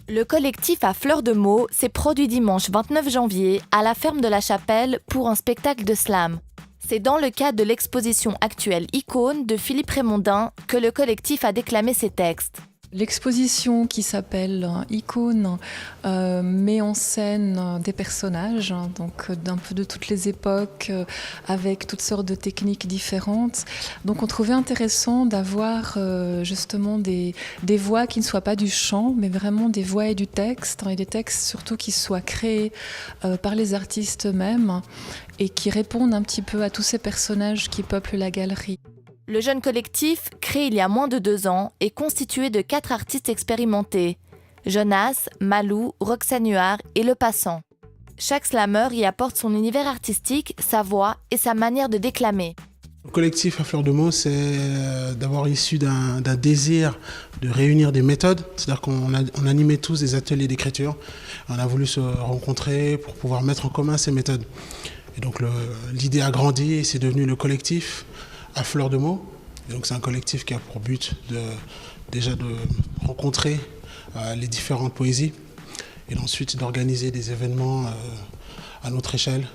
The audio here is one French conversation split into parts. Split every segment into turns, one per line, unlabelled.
Le collectif à Fleur de Meaux s'est produit dimanche 29 janvier à la ferme de la Chapelle pour un spectacle de slam. C'est dans le cadre de l'exposition actuelle Icône de Philippe Raymondin que le collectif a déclamé ses textes.
L'exposition qui s'appelle Icône met en scène des personnages, donc d'un peu de toutes les époques, avec toutes sortes de techniques différentes. Donc on trouvait intéressant d'avoir justement des voix qui ne soient pas du chant, mais vraiment des voix et du texte, et des textes surtout qui soient créés par les artistes eux-mêmes et qui répondent un petit peu à tous ces personnages qui peuplent la galerie.
Le jeune collectif, créé il y a moins de 2 ans, est constitué de 4 artistes expérimentés. Jonas, Malou, Roxane Huard et Le Passant. Chaque slameur y apporte son univers artistique, sa voix et sa manière de déclamer.
Le collectif à Fleur de Meaux, c'est d'abord issu d'un désir de réunir des méthodes. C'est-à-dire qu'on animait tous des ateliers d'écriture. On a voulu se rencontrer pour pouvoir mettre en commun ces méthodes. Et donc l'idée a grandi et c'est devenu le collectif à Fleur de Meaux. Et donc c'est un collectif qui a pour but déjà de rencontrer les différentes poésies et ensuite d'organiser des événements à notre échelle,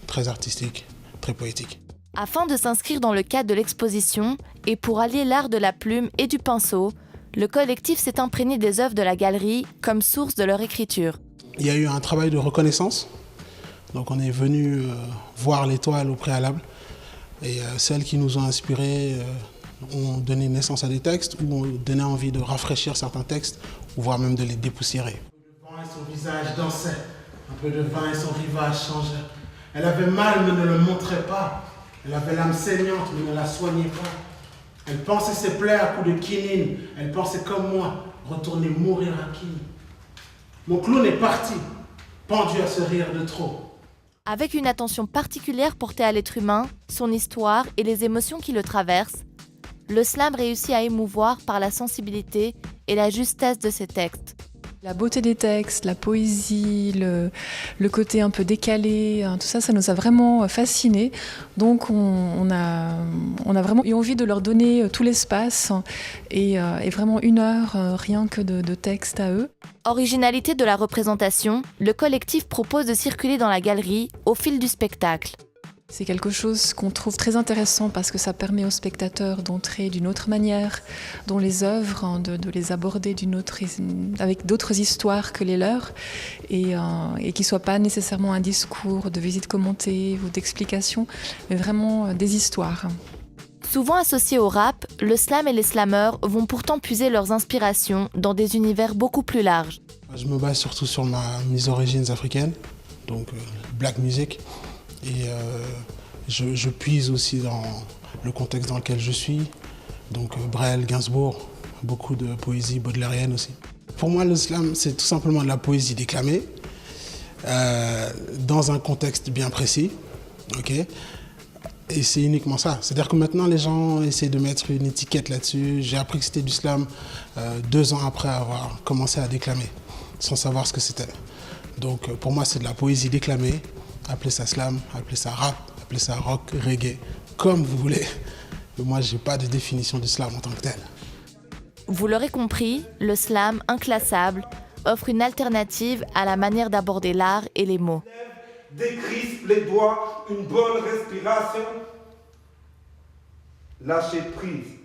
très artistiques, très poétiques.
Afin de s'inscrire dans le cadre de l'exposition et pour allier l'art de la plume et du pinceau, le collectif s'est imprégné des œuvres de la galerie comme source de leur écriture.
Il y a eu un travail de reconnaissance. Donc on est venu voir les toiles au préalable. Et celles qui nous ont inspirés ont donné naissance à des textes ou ont donné envie de rafraîchir certains textes, ou voire même de les dépoussiérer. Un peu de vin et son visage dansait, un peu de vin et son rivage changeait. Elle avait mal mais ne le montrait pas. Elle avait l'âme saignante mais ne la soignait pas. Elle pensait ses plaies à coups de quinine. Elle pensait comme moi, retourner mourir à Kine. Mon clown est parti, pendu à se rire de trop.
Avec une attention particulière portée à l'être humain, son histoire et les émotions qui le traversent, le slam réussit à émouvoir par la sensibilité et la justesse de ses textes.
La beauté des textes, la poésie, le côté un peu décalé, tout ça, ça nous a vraiment fascinés. Donc on a vraiment eu envie de leur donner tout l'espace et vraiment 1 heure rien que de texte à eux.
Originalité de la représentation, le collectif propose de circuler dans la galerie au fil du spectacle.
C'est quelque chose qu'on trouve très intéressant parce que ça permet aux spectateurs d'entrer d'une autre manière dans les œuvres, de les aborder avec d'autres histoires que les leurs et qui ne soient pas nécessairement un discours de visite commentée ou d'explication, mais vraiment des histoires.
Souvent associés au rap, le slam et les slammeurs vont pourtant puiser leurs inspirations dans des univers beaucoup plus larges.
Je me base surtout sur mes origines africaines, donc black music. Et je puise aussi dans le contexte dans lequel je suis, donc Brel, Gainsbourg, beaucoup de poésie baudelairienne aussi. Pour moi, le slam, c'est tout simplement de la poésie déclamée, dans un contexte bien précis, okay. Et c'est uniquement ça. C'est-à-dire que maintenant, les gens essaient de mettre une étiquette là-dessus. J'ai appris que c'était du slam 2 ans après avoir commencé à déclamer, sans savoir ce que c'était. Donc pour moi, c'est de la poésie déclamée. Appelez ça slam, appelez ça rap, appelez ça rock, reggae, comme vous voulez. Mais moi, je n'ai pas de définition du slam en tant que tel.
Vous l'aurez compris, le slam inclassable offre une alternative à la manière d'aborder l'art et les mots.
Décrispe les doigts, une bonne respiration. Lâchez prise.